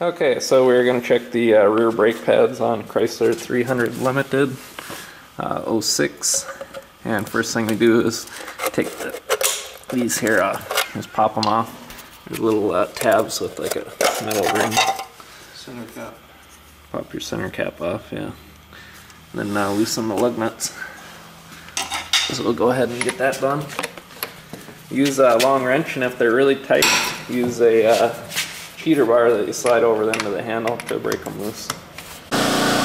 Okay, so we're going to check the rear brake pads on Chrysler 300 Limited 06. And first thing we do is take these here off. Just pop them off. There's little tabs with like a metal ring. Center cap. Pop your center cap off, yeah. And then loosen the lug nuts. So we'll go ahead and get that done. Use a long wrench, and if they're really tight, use a cheater bar that you slide over them to the handle to break them loose.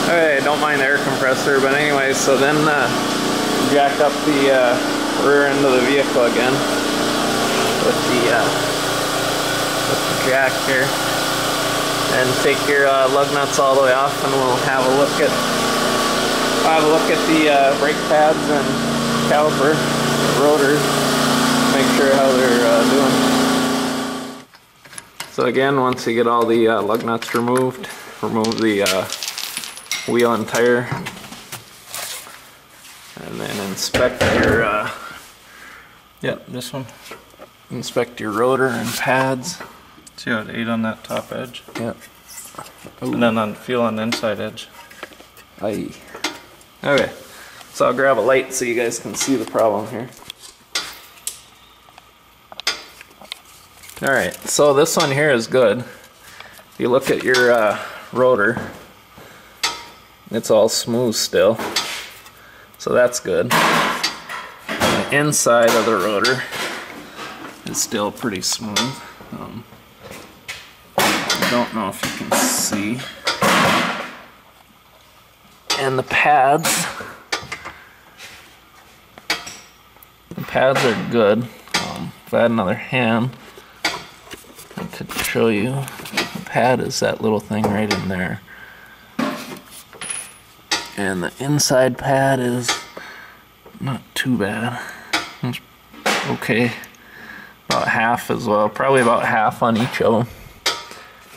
Okay, don't mind the air compressor, but anyway, so then jack up the rear end of the vehicle again with the jack here, and take your lug nuts all the way off, and we'll have a look at the brake pads and caliper, the rotors, make sure how they're doing. So again, once you get all the lug nuts removed, remove the wheel and tire, and then inspect your this one. Inspect your rotor and pads. See how it ate on that top edge? Yep. Ooh. And then feel on the inside edge. Aye. Okay, so I'll grab a light so you guys can see the problem here. Alright, so this one here is good. If you look at your rotor, it's all smooth still, so that's good. And the inside of the rotor is still pretty smooth. I don't know if you can see. And the pads are good. If I had another hand, I could show you. The pad is that little thing right in there. And the inside pad is not too bad. It's okay. About half as well. Probably about half on each of them.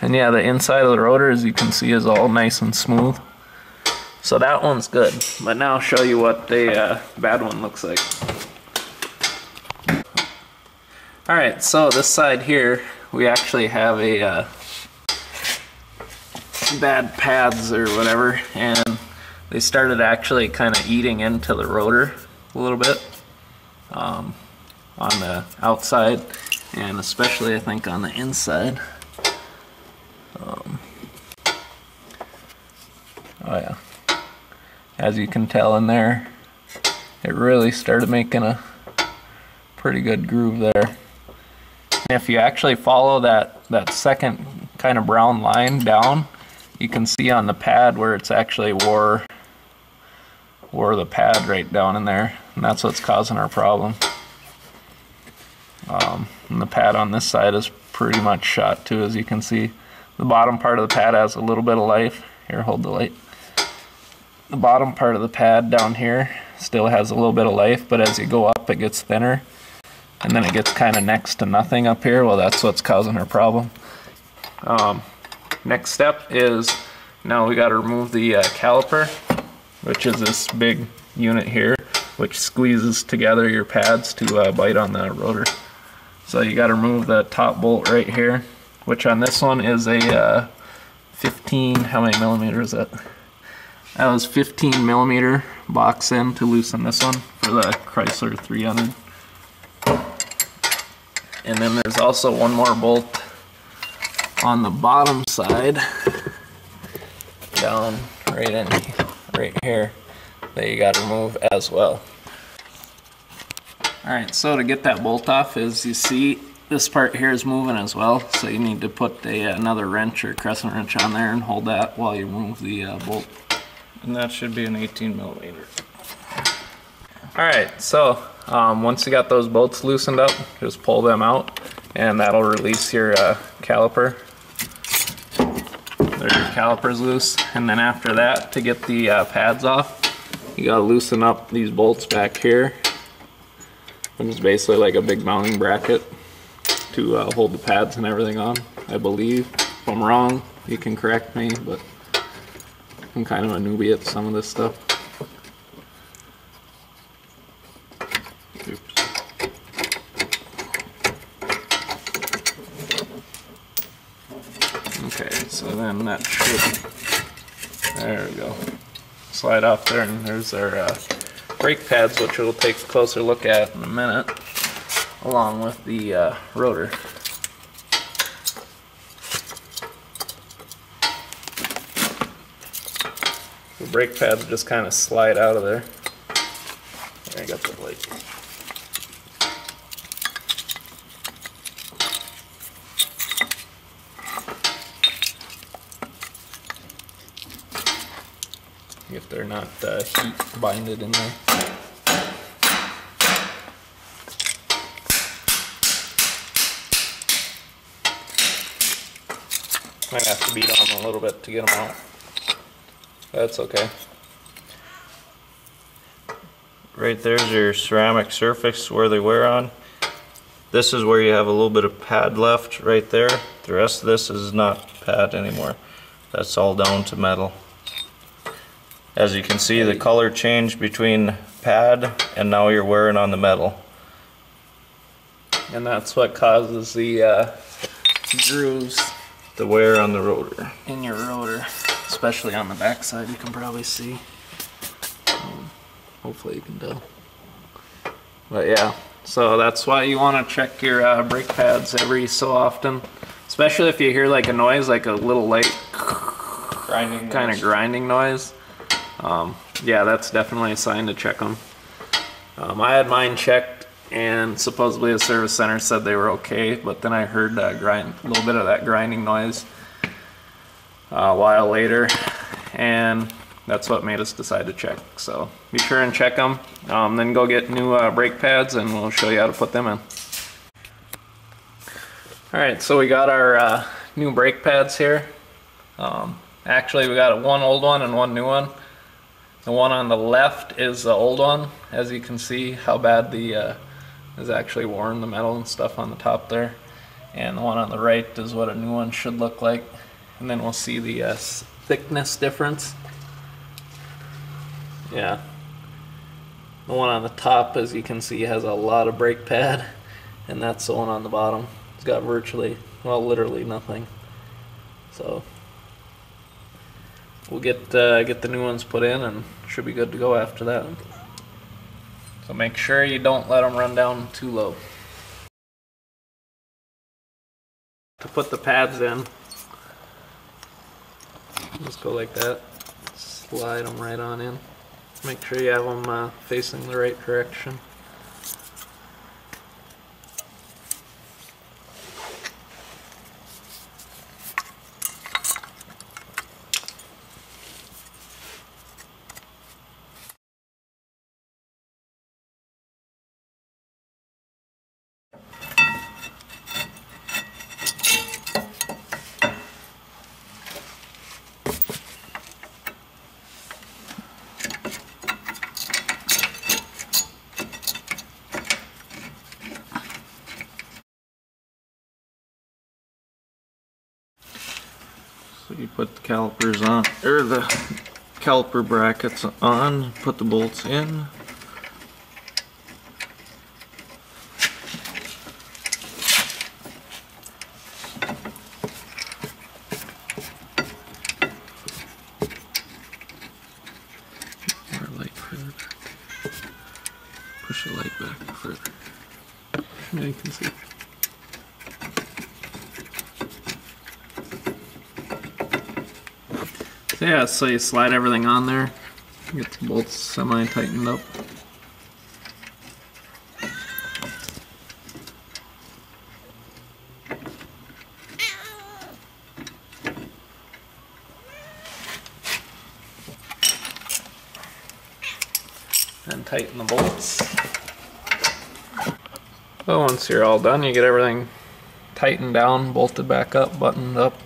And yeah, the inside of the rotor, as you can see, is all nice and smooth. So that one's good. But now I'll show you what the bad one looks like. Alright, so this side here, we actually have a bad pads or whatever, and they started actually kind of eating into the rotor a little bit on the outside, and especially I think on the inside. Oh yeah, as you can tell in there, it really started making a pretty good groove there. And if you actually follow that second kind of brown line down, you can see on the pad where it's actually wore the pad right down in there, and that's what's causing our problem. And the pad on this side is pretty much shot too, as you can see. The bottom part of the pad has a little bit of life. Here, hold the light. The bottom part of the pad down here still has a little bit of life, but as you go up it gets thinner, and then it gets kind of next to nothing up here. Well, that's what's causing our problem. Next step is, now we got to remove the caliper, which is this big unit here, which squeezes together your pads to bite on the rotor. So you got to remove the top bolt right here, which on this one is a 15, how many millimeters is that? That was 15 millimeter box end to loosen this one for the Chrysler 300. And then there's also one more bolt on the bottom side, down right here, that you got to remove as well. Alright, so to get that bolt off, as you see, this part here is moving as well, so you need to put another wrench or crescent wrench on there and hold that while you remove the bolt. And that should be an 18 millimeter. Alright, so once you got those bolts loosened up, just pull them out, and that'll release your caliper. There, your caliper's loose. And then after that, to get the pads off, you gotta loosen up these bolts back here, which is basically like a big mounting bracket to hold the pads and everything on, I believe. If I'm wrong, you can correct me, but I'm kind of a newbie at some of this stuff. Oops. Okay, so then that should, there we go. Slide off there, and there's our brake pads, which we'll take a closer look at in a minute, along with the rotor. The brake pads just kind of slide out of there. There, I got the light. If they're not heat binded in there. Might have to beat on them a little bit to get them out. That's okay. Right there's your ceramic surface where they wear on. This is where you have a little bit of pad left right there. The rest of this is not pad anymore. That's all down to metal. As you can see, the color changed between pad and now you're wearing on the metal. And that's what causes the grooves The wear on the rotor. in your rotor, especially on the back side. You can probably see. Hopefully you can tell. But yeah, so that's why you want to check your brake pads every so often, especially if you hear like a noise, like a little light Grinding kind of grinding noise. Yeah, that's definitely a sign to check them. I had mine checked, and supposedly the service center said they were okay, but then I heard a little bit of that grinding noise a while later, and that's what made us decide to check. So be sure and check them, then go get new brake pads, and we'll show you how to put them in. Alright, so we got our new brake pads here. Actually, we got one old one and one new one. The one on the left is the old one. As you can see how bad the is actually worn, the metal and stuff on the top there. And the one on the right is what a new one should look like. And then we'll see the thickness difference. Yeah. The one on the top, as you can see, has a lot of brake pad, and that's the one on the bottom. It's got virtually, well, literally nothing. So we'll get the new ones put in, and should be good to go after that. So make sure you don't let them run down too low. To put the pads in, just go like that. Slide them right on in. Make sure you have them facing the right direction. So you put the calipers on, or the caliper brackets on, put the bolts in. More light further back. Push the light back further. Now you can see. So yeah, so you slide everything on there, get the bolts semi-tightened up. And tighten the bolts. So once you're all done, you get everything tightened down, bolted back up, buttoned up,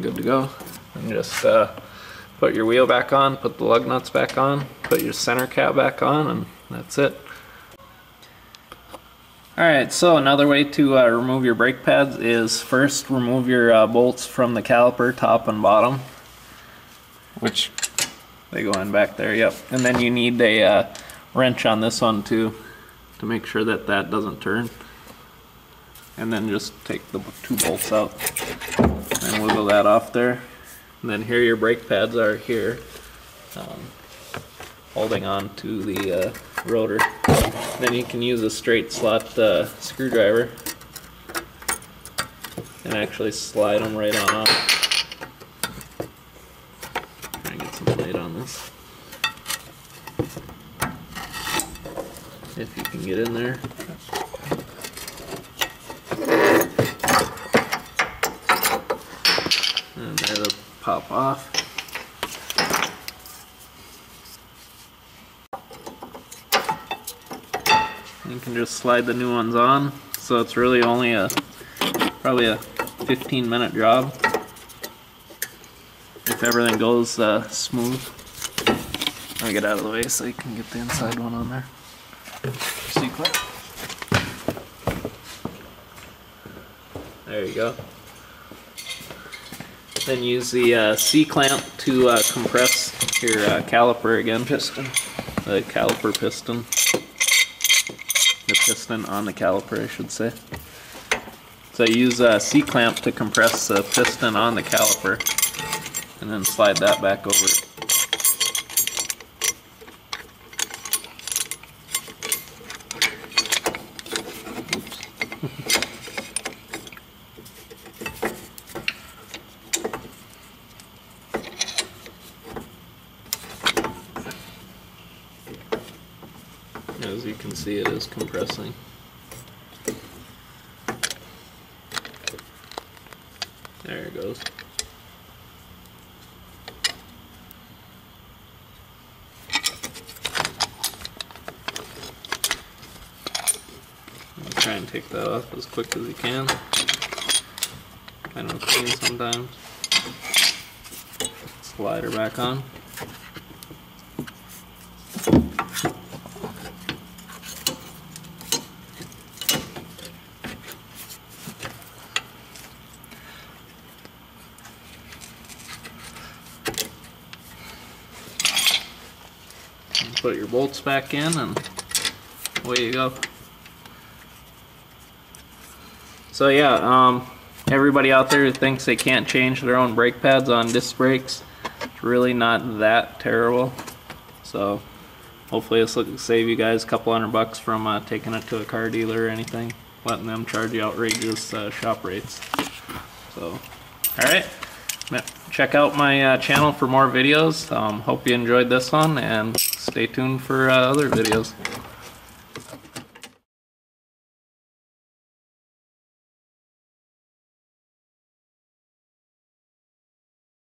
good to go. And just put your wheel back on, put the lug nuts back on, put your center cap back on, and that's it. Alright, so another way to remove your brake pads is first remove your bolts from the caliper, top and bottom, which they go in back there, yep. And then you need a wrench on this one too to make sure that that doesn't turn. And then just take the two bolts out. and wiggle that off there. And then here your brake pads are here, holding on to the rotor. Then you can use a straight slot screwdriver and actually slide them right on off. Try and get some light on this. If you can get in there. And there they'll pop off. You can just slide the new ones on. So it's really only probably a 15-minute job if everything goes smooth. I'll get out of the way so you can get the inside one on there. C-clip. There you go. Then use the C-clamp to compress your caliper again. Piston. The caliper piston. The piston on the caliper, I should say. So use a C-clamp to compress the piston on the caliper, and then slide that back over. As you can see, it is compressing. There it goes. Try and take that off as quick as you can. Kind of clean sometimes. Slide her back on. Put your bolts back in and away you go. So yeah, everybody out there who thinks they can't change their own brake pads on disc brakes, it's really not that terrible. So hopefully this will save you guys a couple $100 from taking it to a car dealer or anything, letting them charge you outrageous shop rates. So, alright. Check out my channel for more videos. Hope you enjoyed this one, and stay tuned for other videos.